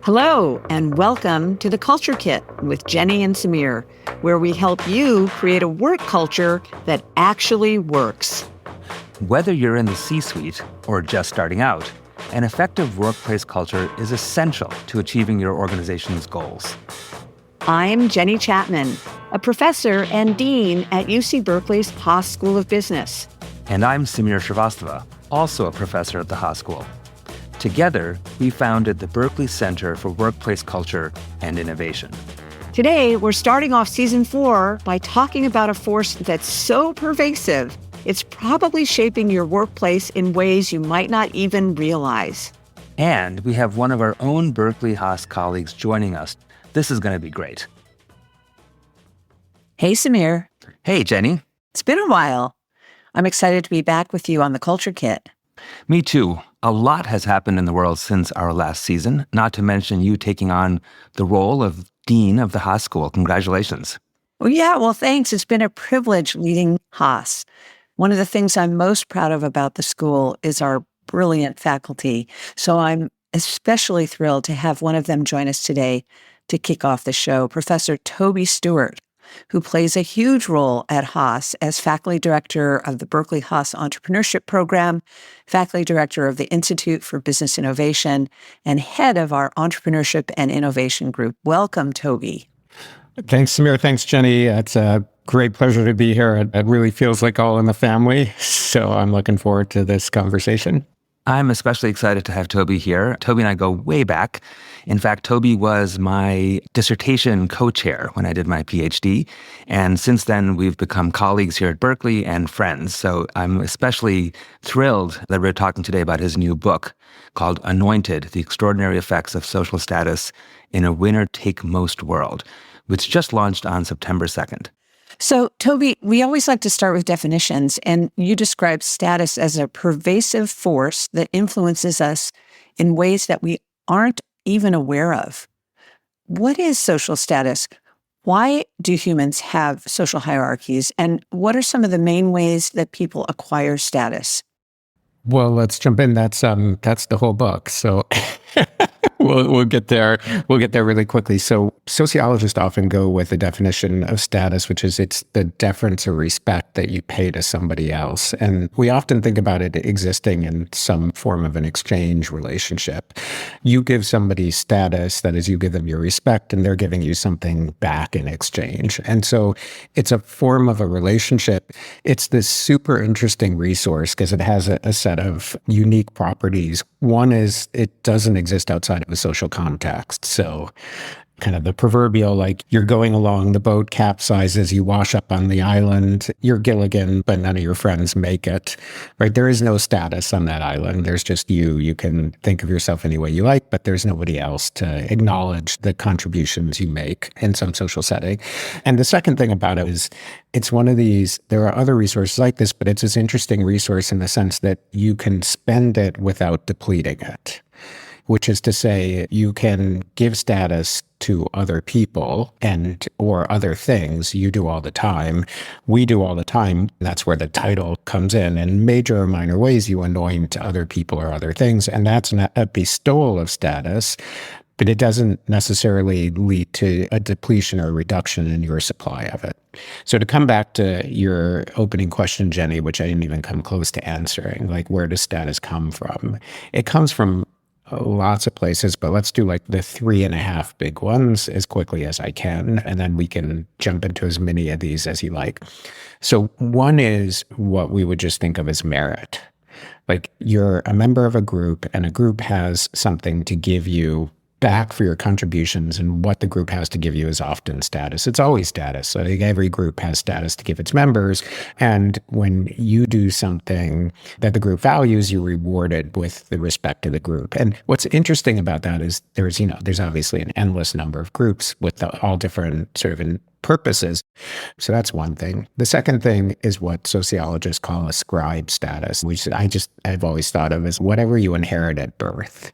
Hello, and welcome to the Culture Kit with Jenny and Samir, where we help you create a work culture that actually works. Whether you're in the C-suite or just starting out, an effective workplace culture is essential to achieving your organization's goals. I'm Jenny Chatman, a professor and dean at UC Berkeley's Haas School of Business. And I'm Samir Srivastava, also a professor at the Haas School. Together, we founded the Berkeley Center for Workplace Culture and Innovation. Today, we're starting off season 4 by talking about a force that's so pervasive, it's probably shaping your workplace in ways you might not even realize. And we have one of our own Berkeley Haas colleagues joining us. This is going to be great. Hey, Samir. Hey, Jenny. It's been a while. I'm excited to be back with you on the Culture Kit. Me too. A lot has happened in the world since our last season, not to mention you taking on the role of Dean of the Haas School. Congratulations. Well, thanks. It's been a privilege leading Haas. One of the things I'm most proud of about the school is our brilliant faculty. So I'm especially thrilled to have one of them join us today to kick off the show, Professor Toby Stuart, who plays a huge role at Haas as faculty director of the Berkeley Haas Entrepreneurship Program, faculty director of the Institute for Business Innovation, and head of our Entrepreneurship and Innovation Group. Welcome, Toby. Thanks, Samir. Thanks, Jenny. It's a great pleasure to be here. It really feels like all in the family, so I'm looking forward to this conversation. I'm especially excited to have Toby here. Toby and I go way back. In fact, Toby was my dissertation co-chair when I did my PhD. And since then, we've become colleagues here at Berkeley and friends. So I'm especially thrilled that we're talking today about his new book called Anointed, The Extraordinary Effects of Social Status in a Winner-Take-Most World, which just launched on September 2nd. So, Toby, we always like to start with definitions, and you describe status as a pervasive force that influences us in ways that we aren't even aware of. What is social status? Why do humans have social hierarchies? And what are some of the main ways that people acquire status? Well, let's jump in. That's the whole book. So we'll get there. We'll get there really quickly. So sociologists often go with the definition of status, which is it's the deference or respect that you pay to somebody else. And we often think about it existing in some form of an exchange relationship. You give somebody status, that is, you give them your respect, and they're giving you something back in exchange. And so it's a form of a relationship. It's this super interesting resource because it has a set of unique properties. One is it doesn't exist outside of a social context. So kind of the proverbial, like you're going along, the boat capsizes, you wash up on the island, you're Gilligan, but none of your friends make it, right? There is no status on that island. There's just you. You can think of yourself any way you like, but there's nobody else to acknowledge the contributions you make in some social setting. And the second thing about it is it's one of these, there are other resources like this, but it's this interesting resource in the sense that you can spend it without depleting it. Which is to say, you can give status to other people and or other things. You do all the time. We do all the time. That's where the title comes in major or minor ways. You anoint other people or other things, and that's a bestowal of status. But it doesn't necessarily lead to a depletion or reduction in your supply of it. So to come back to your opening question, Jenny, which I didn't even come close to answering, like where does status come from? It comes from lots of places, but let's do like the 3.5 big ones as quickly as I can, and then we can jump into as many of these as you like. So one is what we would just think of as merit. Like you're a member of a group, and a group has something to give you back for your contributions, and what the group has to give you is often status. It's always status. So every group has status to give its members, and when you do something that the group values, you're rewarded with the respect of the group. And what's interesting about that is there's obviously an endless number of groups with all different sort of purposes. So that's one thing. The second thing is what sociologists call ascribed status, which I've always thought of as whatever you inherit at birth.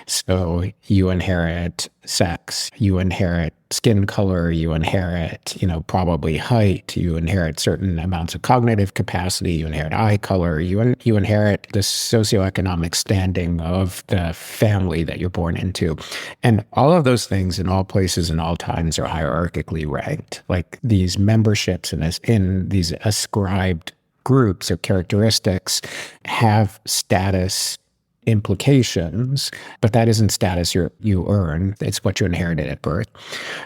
So you inherit sex, you inherit skin color, you inherit, probably height, you inherit certain amounts of cognitive capacity, you inherit eye color, you inherit the socioeconomic standing of the family that you're born into. And all of those things in all places and all times are hierarchically ranked. Like these memberships in these ascribed groups or characteristics have status implications, but that isn't status you earn. It's what you inherited at birth.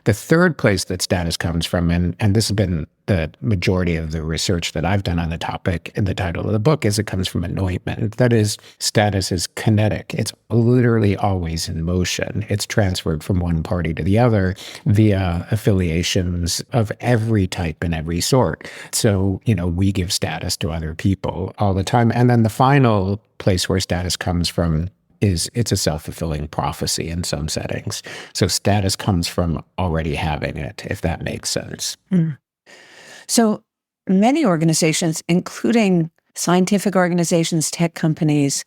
The third place that status comes from, and this has been the majority of the research that I've done on the topic in the title of the book, is it comes from anointment. That is, status is kinetic. It's literally always in motion. It's transferred from one party to the other via affiliations of every type and every sort. So, we give status to other people all the time. And then the final place where status comes from is it's a self-fulfilling prophecy in some settings. So status comes from already having it, if that makes sense. Mm. So many organizations, including scientific organizations, tech companies,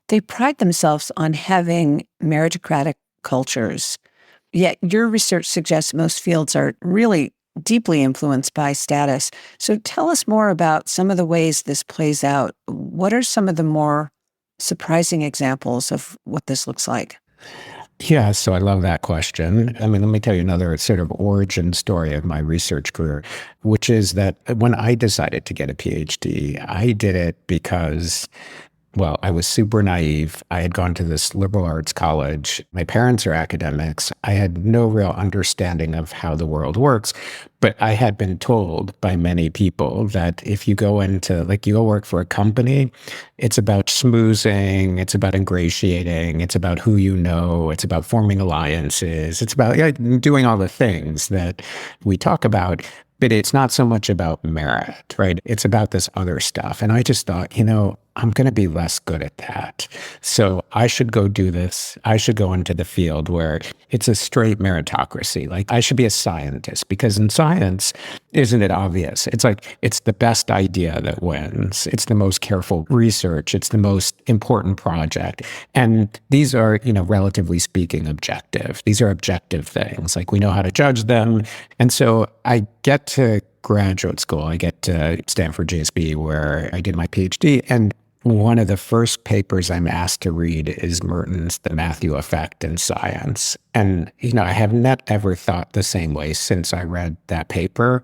they pride themselves on having meritocratic cultures. Yet your research suggests most fields are really deeply influenced by status. So tell us more about some of the ways this plays out. What are some of the more surprising examples of what this looks like? Yeah, so I love that question. I mean, let me tell you another sort of origin story of my research career, which is that when I decided to get a PhD, I did it because, well, I was super naive. I had gone to this liberal arts college. My parents are academics. I had no real understanding of how the world works, but I had been told by many people that if you go into, you go work for a company, it's about schmoozing, it's about ingratiating, it's about who you know, it's about forming alliances, it's about doing all the things that we talk about. But it's not so much about merit, right? It's about this other stuff. And I just thought, I'm going to be less good at that. So I should go do this. I should go into the field where it's a straight meritocracy. I should be a scientist, because in science, isn't it obvious? It's the best idea that wins. It's the most careful research. It's the most important project. And these are, relatively speaking, objective. These are objective things. We know how to judge them. And so I get to graduate school. I get to Stanford JSB, where I did my PhD. And one of the first papers I'm asked to read is Merton's The Matthew Effect in Science. And, I have not ever thought the same way since I read that paper.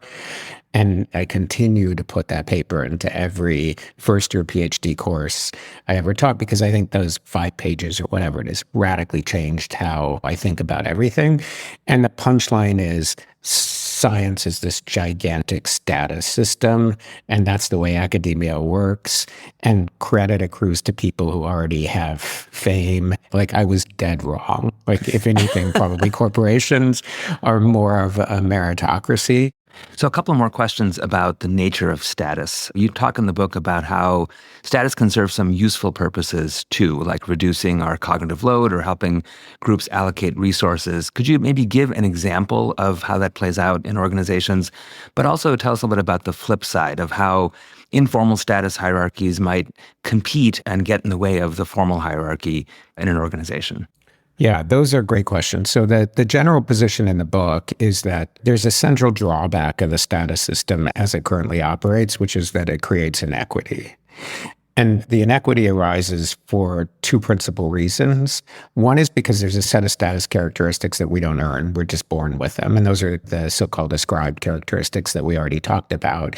And I continue to put that paper into every first-year PhD course I ever taught, because I think those 5 pages or whatever it is radically changed how I think about everything. And the punchline is, science is this gigantic status system, and that's the way academia works. And credit accrues to people who already have fame. I was dead wrong. If anything, probably corporations are more of a meritocracy. So a couple more questions about the nature of status. You talk in the book about how status can serve some useful purposes too, like reducing our cognitive load or helping groups allocate resources. Could you maybe give an example of how that plays out in organizations, but also tell us a little bit about the flip side of how informal status hierarchies might compete and get in the way of the formal hierarchy in an organization? Yeah, those are great questions. So the general position in the book is that there's a central drawback of the status system as it currently operates, which is that it creates inequity. And the inequity arises for 2 principal reasons. One is because there's a set of status characteristics that we don't earn. We're just born with them. And those are the so-called ascribed characteristics that we already talked about.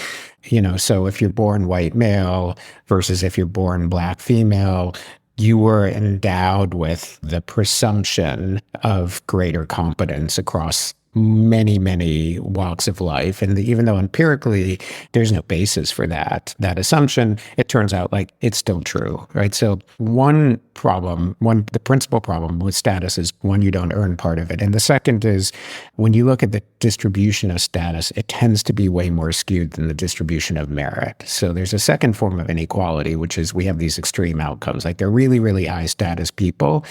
So if you're born white male versus if you're born black female, you were endowed with the presumption of greater competence across many, many walks of life. And even though empirically there's no basis for that assumption, it turns out it's still true, right? So the principal problem with status is, one, you don't earn part of it. And the second is, when you look at the distribution of status, it tends to be way more skewed than the distribution of merit. So there's a second form of inequality, which is we have these extreme outcomes. They're really, really high status people,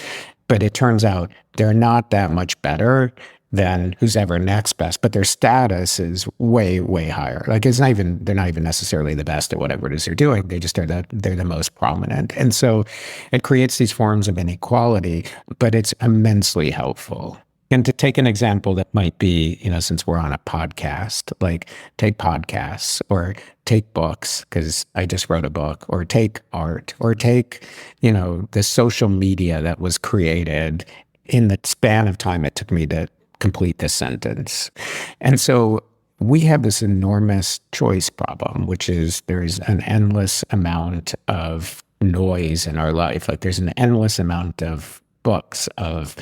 but it turns out they're not that much better than who's ever next best, but their status is way, way higher. Like they're not even necessarily the best at whatever it is they're doing. They just they're the most prominent. And so it creates these forms of inequality, but it's immensely helpful. And to take an example that might be, since we're on a podcast, like take podcasts or take books, because I just wrote a book, or take art, or take, the social media that was created in the span of time it took me to complete this sentence. And so we have this enormous choice problem, which is there's an endless amount of noise in our life. Like there's an endless amount of books, of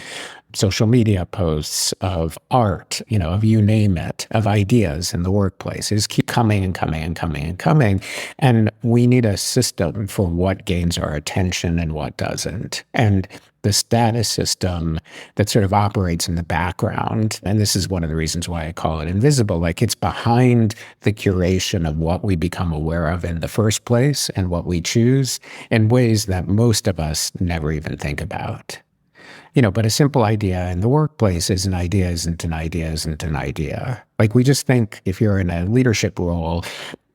social media posts, of art, of you name it, of ideas in the workplace. They just keep coming and coming and coming and coming. And we need a system for what gains our attention and what doesn't. And the status system that sort of operates in the background, and this is one of the reasons why I call it invisible, like it's behind the curation of what we become aware of in the first place and what we choose in ways that most of us never even think about. But a simple idea in the workplace is an idea isn't an idea isn't an idea. Like we just think if you're in a leadership role,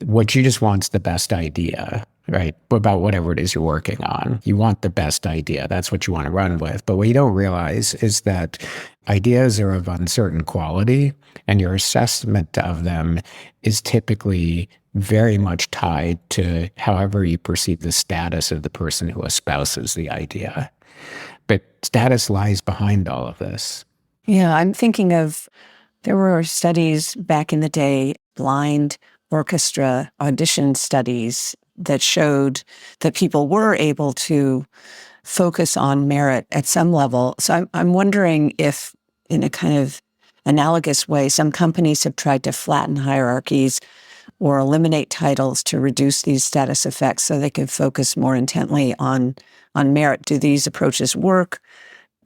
what you just want's the best idea, right? About whatever it is you're working on. You want the best idea. That's what you want to run with. But what you don't realize is that ideas are of uncertain quality, and your assessment of them is typically very much tied to however you perceive the status of the person who espouses the idea. But status lies behind all of this. Yeah, I'm thinking of, there were studies back in the day, blind orchestra audition studies that showed that people were able to focus on merit at some level. So I'm wondering if, in a kind of analogous way, some companies have tried to flatten hierarchies or eliminate titles to reduce these status effects so they can focus more intently on merit. Do these approaches work,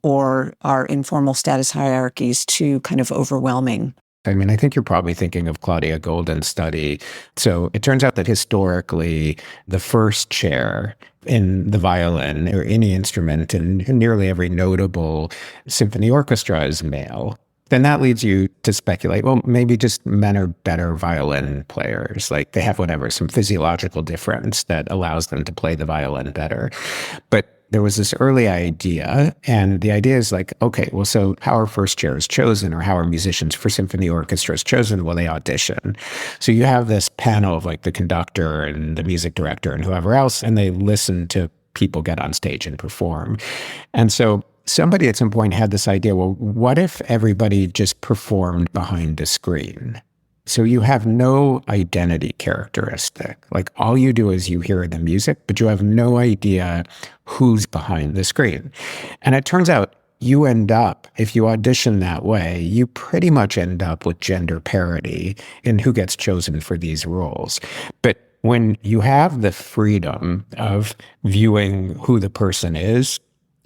or are informal status hierarchies too kind of overwhelming? I mean, I think you're probably thinking of Claudia Golden's study. So it turns out that historically, the first chair in the violin or any instrument in nearly every notable symphony orchestra is male. Then that leads you to speculate, well, maybe just men are better violin players. Like they have some physiological difference that allows them to play the violin better. But there was this early idea, and the idea is like, okay, well, so how are first chairs chosen, or how are musicians for symphony orchestras chosen? Well, they audition. So you have this panel of like the conductor and the music director and whoever else, and they listen to people get on stage and perform. And so somebody at some point had this idea, well, what if everybody just performed behind a screen? So you have no identity characteristic. Like all you do is you hear the music, but you have no idea who's behind the screen. And it turns out you end up, if you audition that way, you pretty much end up with gender parity in who gets chosen for these roles. But when you have the freedom of viewing who the person is,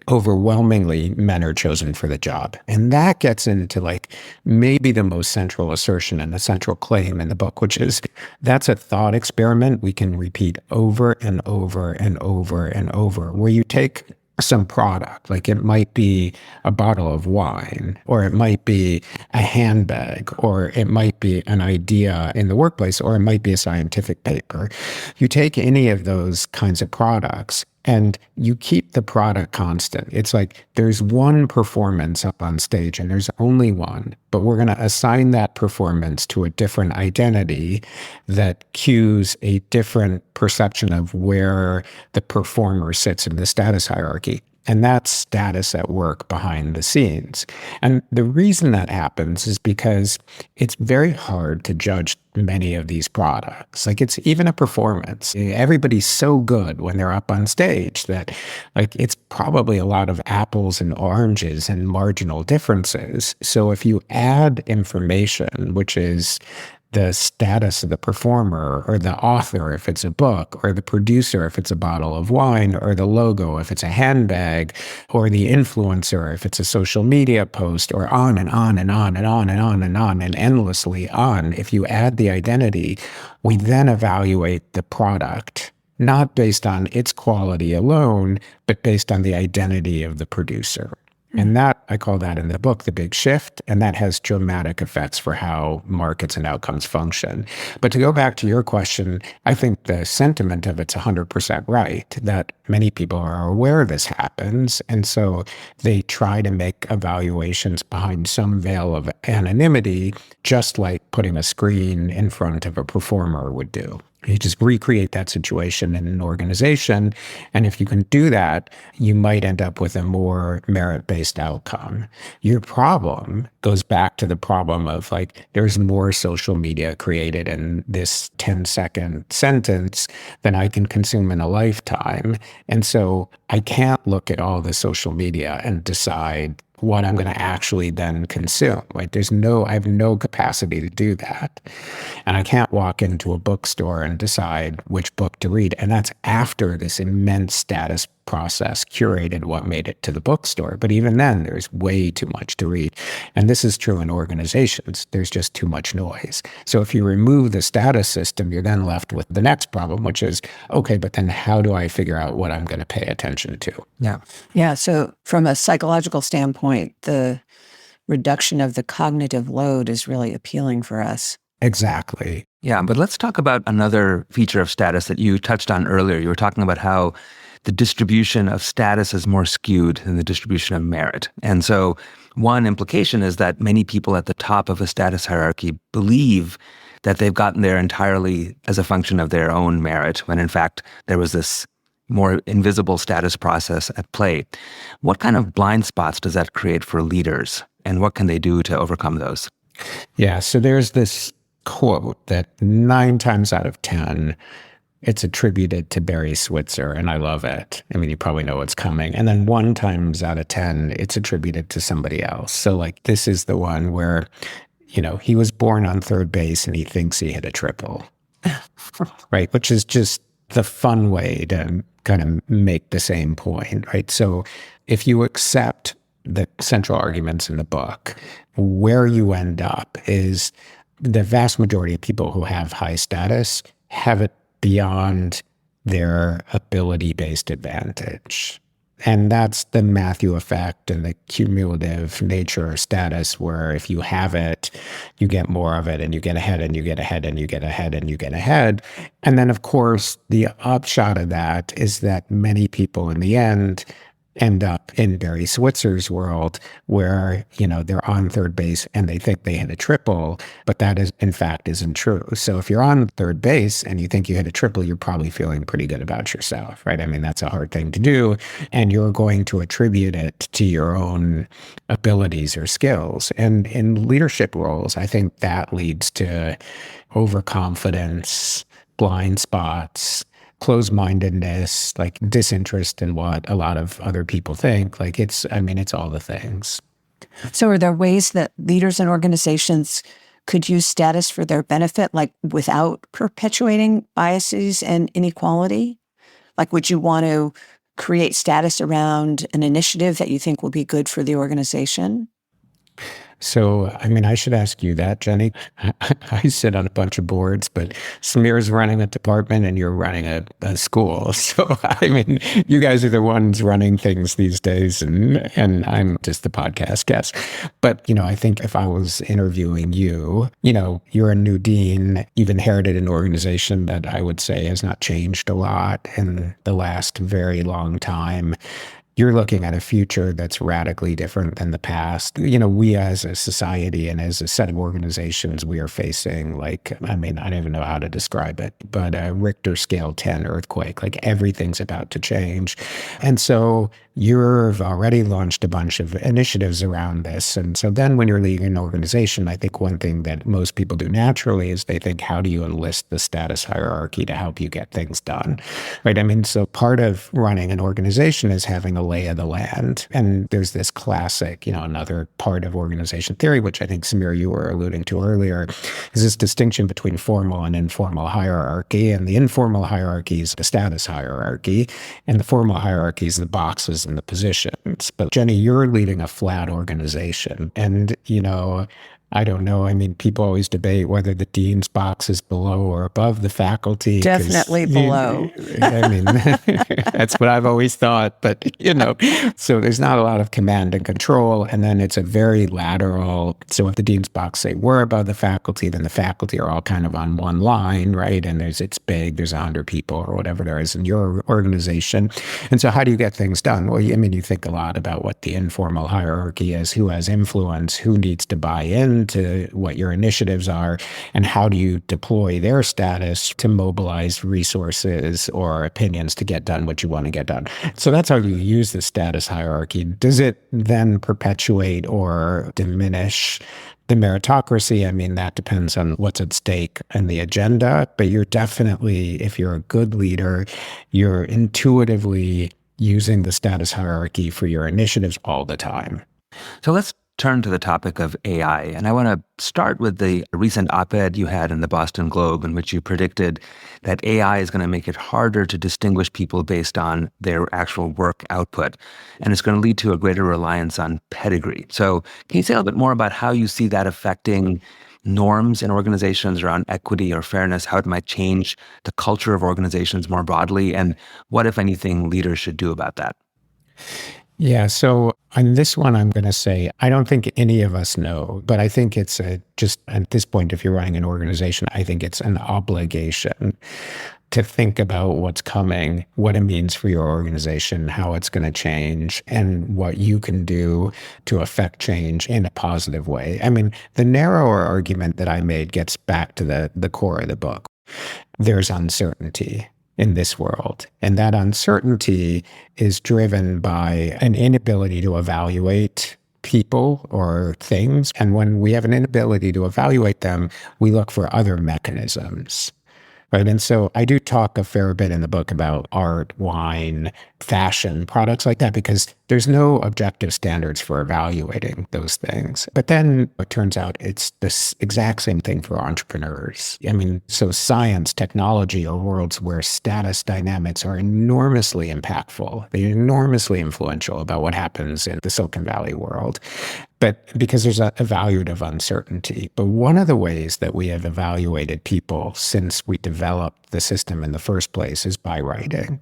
overwhelmingly men are chosen for the job. And that gets into like maybe the most central assertion and the central claim in the book, which is that's a thought experiment we can repeat over and over and over and over, where you take some product, like it might be a bottle of wine, or it might be a handbag, or it might be an idea in the workplace, or it might be a scientific paper. You take any of those kinds of products and you keep the product constant. It's like there's one performance up on stage and there's only one, but we're going to assign that performance to a different identity that cues a different perception of where the performer sits in the status hierarchy. And that's status at work behind the scenes. And the reason that happens is because it's very hard to judge many of these products. Like it's even a performance. Everybody's so good when they're up on stage that like it's probably a lot of apples and oranges and marginal differences. So if you add information, which is the status of the performer, or the author if it's a book, or the producer if it's a bottle of wine, or the logo if it's a handbag, or the influencer if it's a social media post, or on and on and on and on and on and on and endlessly on. If you add the identity, we then evaluate the product, not based on its quality alone, but based on the identity of the producer. And that, I call that in the book, the big shift. And that has dramatic effects for how markets and outcomes function. But to go back to your question, I think the sentiment of it's 100% right, that many people are aware this happens. And so they try to make evaluations behind some veil of anonymity, just like putting a screen in front of a performer would do. You just recreate that situation in an organization. And if you can do that, you might end up with a more merit-based outcome. Your problem goes back to the problem of there's more social media created in this 10-second sentence than I can consume in a lifetime. And so I can't look at all the social media and decide what I'm going to actually then consume. I have no capacity to do that. And I can't walk into a bookstore and decide which book to read. And that's after this immense status process curated what made it to the bookstore. But even then, there's way too much to read. And this is true in organizations. There's just too much noise. So if you remove the status system, you're then left with the next problem, which is, okay, but then how do I figure out what I'm going to pay attention to? Yeah. Yeah. So from a psychological standpoint, the reduction of the cognitive load is really appealing for us. Exactly. Yeah, but let's talk about another feature of status that you touched on earlier. You were talking about how the distribution of status is more skewed than the distribution of merit. And so one implication is that many people at the top of a status hierarchy believe that they've gotten there entirely as a function of their own merit, when in fact there was this more invisible status process at play. What kind of blind spots does that create for leaders, and what can they do to overcome those? Yeah, so there's this quote that 9 times out of 10, it's attributed to Barry Switzer, and I love it. I mean, you probably know what's coming. And then 1 times out of 10, it's attributed to somebody else. So this is the one where, he was born on third base and he thinks he hit a triple, right? Which is just the fun way to kind of make the same point, right? So if you accept the central arguments in the book, where you end up is the vast majority of people who have high status have it beyond their ability-based advantage. And that's the Matthew effect and the cumulative nature of status, where if you have it, you get more of it, and you get ahead, and you get ahead, and you get ahead, and you get ahead. And then, of course, the upshot of that is that many people in the end up in Barry Switzer's world where, they're on third base and they think they hit a triple, but that is, in fact, isn't true. So if you're on third base and you think you hit a triple, you're probably feeling pretty good about yourself, right? I mean, that's a hard thing to do. And you're going to attribute it to your own abilities or skills. And in leadership roles, I think that leads to overconfidence, blind spots, closed-mindedness, disinterest in what a lot of other people think. It's all the things. So are there ways that leaders and organizations could use status for their benefit, without perpetuating biases and inequality? Would you want to create status around an initiative that you think will be good for the organization? So, I should ask you that, Jenny. I sit on a bunch of boards, but Samir's running a department and you're running a school. So, you guys are the ones running things these days, and I'm just the podcast guest. But, I think if I was interviewing you, you're a new dean. You've inherited an organization that I would say has not changed a lot in the last very long time. You're looking at a future that's radically different than the past. We as a society and as a set of organizations, we are facing I don't even know how to describe it, but a Richter scale 10 earthquake. Everything's about to change. And so you've already launched a bunch of initiatives around this. And so then when you're leading an organization, I think one thing that most people do naturally is they think, how do you enlist the status hierarchy to help you get things done? Right? So part of running an organization is having a lay of the land. And there's this classic, another part of organization theory, which I think, Samir, you were alluding to earlier, is this distinction between formal and informal hierarchy. And the informal hierarchy is the status hierarchy, and the formal hierarchy is the boxes and the positions. But Jenny, you're leading a flat organization. And, I don't know. I mean, people always debate whether the dean's box is below or above the faculty because, Definitely below. I mean, that's what I've always thought. But, so there's not a lot of command and control. And then it's a very lateral. So if the dean's box say we're above the faculty, then the faculty are all kind of on one line, right? And it's big, there's 100 people or whatever there is in your organization. And so how do you get things done? Well, I mean, you think a lot about what the informal hierarchy is, who has influence, who needs to buy in to what your initiatives are, and how do you deploy their status to mobilize resources or opinions to get done what you want to get done. So that's how you use the status hierarchy. Does it then perpetuate or diminish the meritocracy? I mean, that depends on what's at stake and the agenda, but you're definitely, if you're a good leader, you're intuitively using the status hierarchy for your initiatives all the time. So let's turn to the topic of AI. And I want to start with the recent op-ed you had in the Boston Globe in which you predicted that AI is going to make it harder to distinguish people based on their actual work output. And it's going to lead to a greater reliance on pedigree. So can you say a little bit more about how you see that affecting norms in organizations around equity or fairness, how it might change the culture of organizations more broadly, and what, if anything, leaders should do about that? Yeah, so on this one, I'm going to say, I don't think any of us know, but I think it's just at this point, if you're running an organization, I think it's an obligation to think about what's coming, what it means for your organization, how it's going to change, and what you can do to affect change in a positive way. I mean, the narrower argument that I made gets back to the core of the book. There's uncertainty in this world. And that uncertainty is driven by an inability to evaluate people or things. And when we have an inability to evaluate them, we look for other mechanisms. Right. And so I do talk a fair bit in the book about art, wine, fashion, products like that, because there's no objective standards for evaluating those things. But then it turns out it's this exact same thing for entrepreneurs. I mean, so science, technology are worlds where status dynamics are enormously impactful. They're enormously influential about what happens in the Silicon Valley world. But because there's a evaluative uncertainty. But one of the ways that we have evaluated people since we developed the system in the first place is by writing.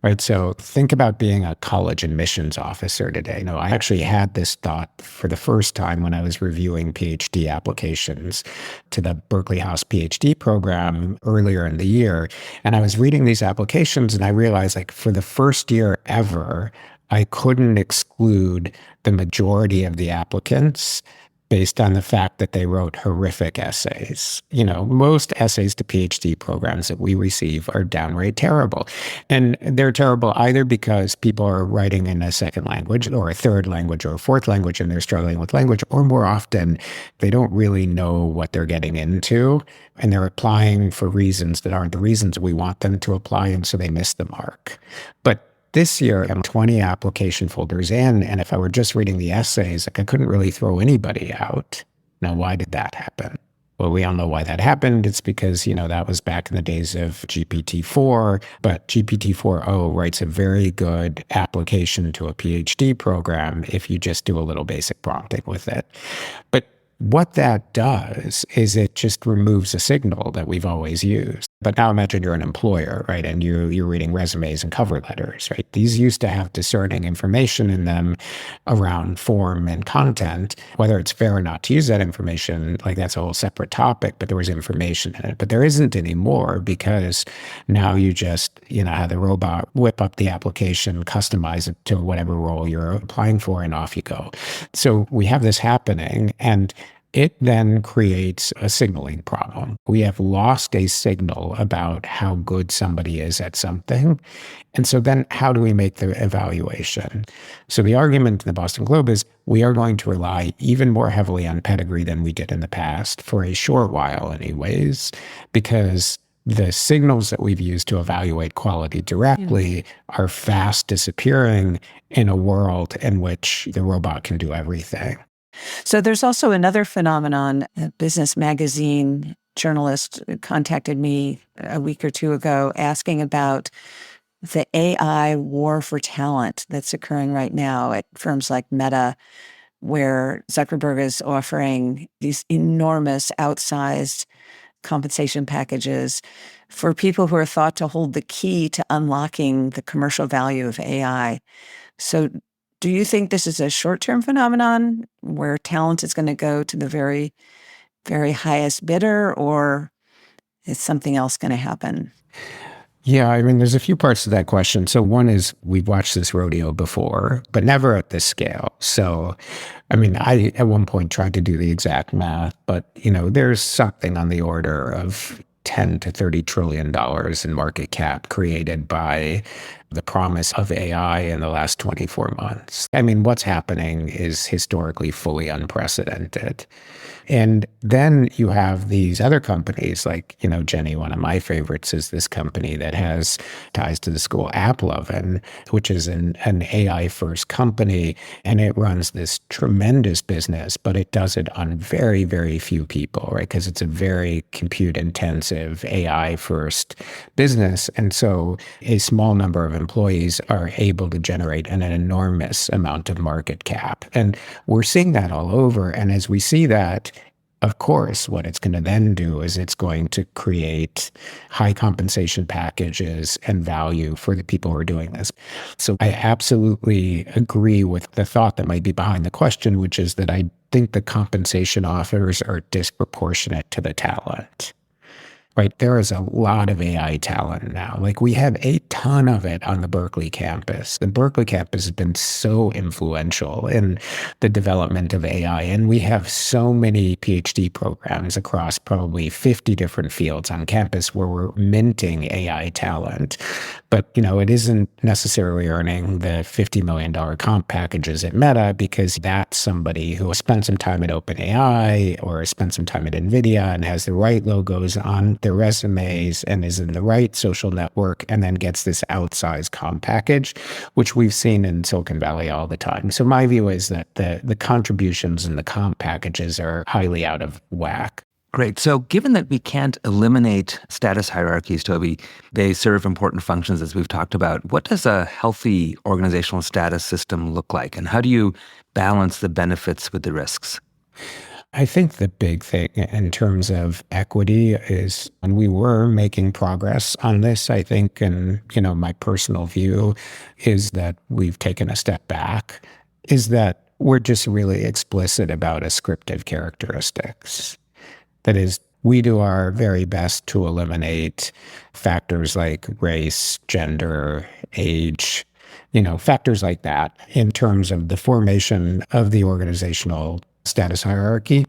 Right. So think about being a college admissions officer today. I actually had this thought for the first time when I was reviewing PhD applications to the Berkeley Haas PhD program earlier in the year. And I was reading these applications and I realized, like, for the first year ever, I couldn't exclude the majority of the applicants based on the fact that they wrote horrific essays. Most essays to PhD programs that we receive are downright terrible. And they're terrible either because people are writing in a second language or a third language or a fourth language and they're struggling with language, or more often, they don't really know what they're getting into and they're applying for reasons that aren't the reasons we want them to apply, and so they miss the mark. But this year, I'm 20 application folders in, and if I were just reading the essays, I couldn't really throw anybody out. Now, why did that happen? Well, we all know why that happened. It's because, that was back in the days of GPT-4, but GPT-4o writes a very good application to a PhD program if you just do a little basic prompting with it. But what that does is it just removes a signal that we've always used. But now imagine you're an employer, right? And you're reading resumes and cover letters, right? These used to have discerning information in them around form and content. Whether it's fair or not to use that information, like, that's a whole separate topic, but there was information in it. But there isn't anymore because now you just, have the robot whip up the application, customize it to whatever role you're applying for, and off you go. So we have this happening, and it then creates a signaling problem. We have lost a signal about how good somebody is at something. And so then how do we make the evaluation? So the argument in the Boston Globe is we are going to rely even more heavily on pedigree than we did in the past, for a short while anyways, because the signals that we've used to evaluate quality directly are fast disappearing in a world in which the robot can do everything. So there's also another phenomenon. A business magazine journalist contacted me a week or two ago asking about the AI war for talent that's occurring right now at firms like Meta, where Zuckerberg is offering these enormous outsized compensation packages for people who are thought to hold the key to unlocking the commercial value of AI. So do you think this is a short-term phenomenon where talent is going to go to the very, very highest bidder, or is something else going to happen? Yeah, I mean, there's a few parts to that question. So one is we've watched this rodeo before, but never at this scale. So, I mean, I at one point tried to do the exact math, but there's something on the order of 10 to 30 trillion dollars in market cap created by the promise of AI in the last 24 months. I mean, what's happening is historically fully unprecedented. And then you have these other companies like, Jenny, one of my favorites is this company that has ties to the school, AppLovin, which is an AI first company. And it runs this tremendous business, but it does it on very, very few people, right? Because it's a very compute intensive AI first business. And so a small number of employees are able to generate an enormous amount of market cap. And we're seeing that all over. And as we see that, of course, what it's going to then do is it's going to create high compensation packages and value for the people who are doing this. So I absolutely agree with the thought that might be behind the question, which is that I think the compensation offers are disproportionate to the talent. Right. There is a lot of AI talent now. Like we have a ton of it on the Berkeley campus. The Berkeley campus has been so influential in the development of AI. And we have so many PhD programs across probably 50 different fields on campus where we're minting AI talent. But, it isn't necessarily earning the $50 million comp packages at Meta because that's somebody who has spent some time at OpenAI or spent some time at NVIDIA and has the right logos on their resumes and is in the right social network and then gets this outsized comp package, which we've seen in Silicon Valley all the time. So my view is that the contributions and the comp packages are highly out of whack. Great. So given that we can't eliminate status hierarchies, Toby, they serve important functions as we've talked about. What does a healthy organizational status system look like? And how do you balance the benefits with the risks? I think the big thing in terms of equity is, and we were making progress on this, I think, and, my personal view is that we've taken a step back, is that we're just really explicit about ascriptive characteristics. That is, we do our very best to eliminate factors like race, gender, age, factors like that in terms of the formation of the organizational status hierarchy.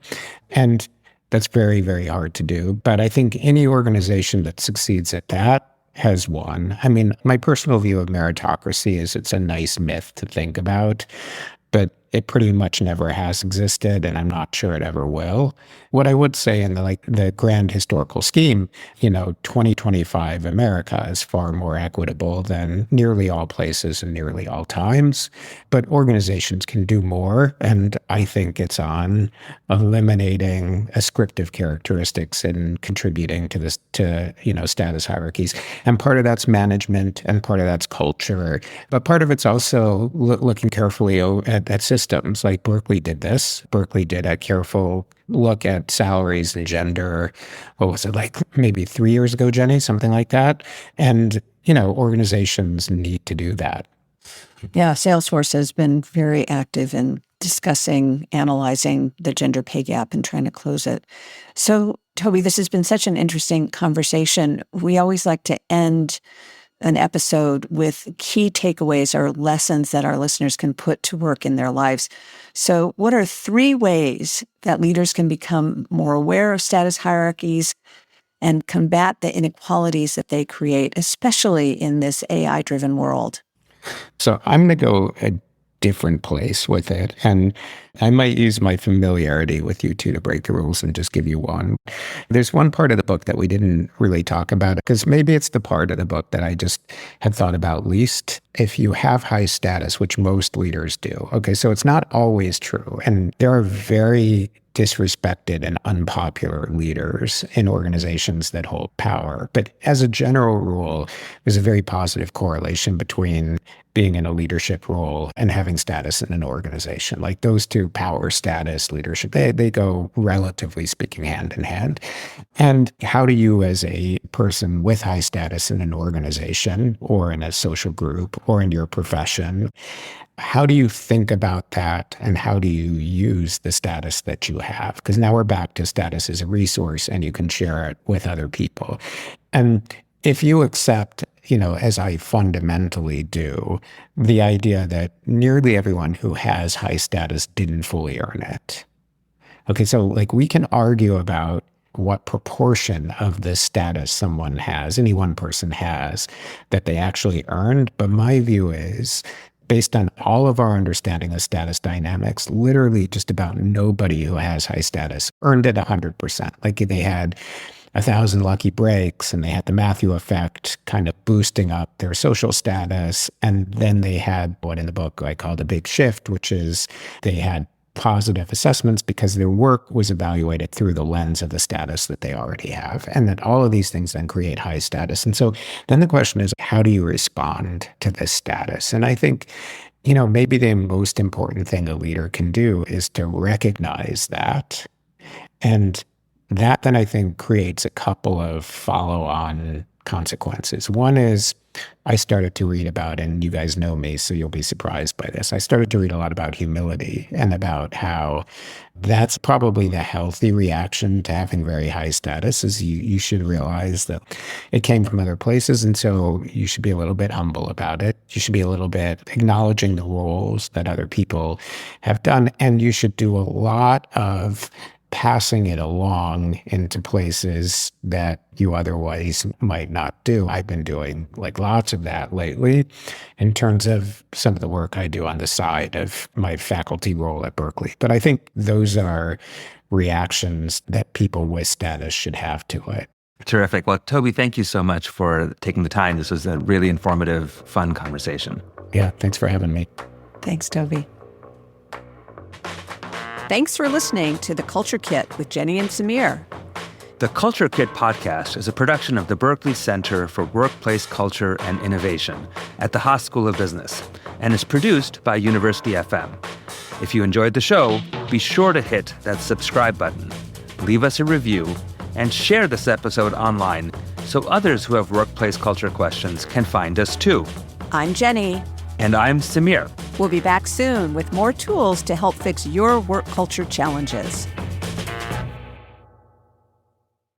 And that's very, very hard to do. But I think any organization that succeeds at that has won. I mean, my personal view of meritocracy is it's a nice myth to think about, but it pretty much never has existed, and I'm not sure it ever will. What I would say in the grand historical scheme, 2025 America is far more equitable than nearly all places and nearly all times. But organizations can do more, and I think it's on eliminating ascriptive characteristics and contributing to this status hierarchies. And part of that's management, and part of that's culture, but part of it's also looking carefully at systems. Like Berkeley did this. Berkeley did a careful look at salaries and gender. What was it, like maybe 3 years ago, Jenny? Something like that. And, organizations need to do that. Yeah, Salesforce has been very active in discussing, analyzing the gender pay gap and trying to close it. So, Toby, this has been such an interesting conversation. We always like to end an episode with key takeaways or lessons that our listeners can put to work in their lives. So what are 3 ways that leaders can become more aware of status hierarchies and combat the inequalities that they create, especially in this AI-driven world? So I'm going to go a different place with it. And I might use my familiarity with you two to break the rules and just give you one. There's one part of the book that we didn't really talk about because maybe it's the part of the book that I just had thought about least. If you have high status, which most leaders do. Okay, so it's not always true. And there are very disrespected and unpopular leaders in organizations that hold power. But as a general rule, there's a very positive correlation between being in a leadership role and having status in an organization. Like those two, power, status, leadership, they go, relatively speaking, hand in hand. And how do you, as a person with high status in an organization or in a social group or in your profession, how do you think about that, and how do you use the status that you have? Because now we're back to status as a resource, and you can share it with other people. And if you accept, as I fundamentally do, the idea that nearly everyone who has high status didn't fully earn it. Okay, so like we can argue about what proportion of the status someone has, any one person has, that they actually earned. But my view is, based on all of our understanding of status dynamics, literally just about nobody who has high status earned it 100%. Like they had 1,000 lucky breaks, and they had the Matthew effect kind of boosting up their social status. And then they had what in the book I called a big shift, which is they had positive assessments because their work was evaluated through the lens of the status that they already have. And that all of these things then create high status. And so then the question is, how do you respond to this status? And I think, maybe the most important thing a leader can do is to recognize that. And that then I think creates a couple of follow-on consequences. One is I started to read about, and you guys know me, so you'll be surprised by this. I started to read a lot about humility and about how that's probably the healthy reaction to having very high status, is you should realize that it came from other places. And so you should be a little bit humble about it. You should be a little bit acknowledging the roles that other people have done. And you should do a lot of passing it along into places that you otherwise might not do. I've been doing like lots of that lately in terms of some of the work I do on the side of my faculty role at Berkeley. But I think those are reactions that people with status should have to it. Terrific. Well, Toby, thank you so much for taking the time. This was a really informative, fun conversation. Yeah, thanks for having me. Thanks, Toby. Thanks for listening to The Culture Kit with Jenny and Samir. The Culture Kit podcast is a production of the Berkeley Center for Workplace Culture and Innovation at the Haas School of Business and is produced by University FM. If you enjoyed the show, be sure to hit that subscribe button, leave us a review, and share this episode online so others who have workplace culture questions can find us too. I'm Jenny. And I'm Samir. We'll be back soon with more tools to help fix your work culture challenges.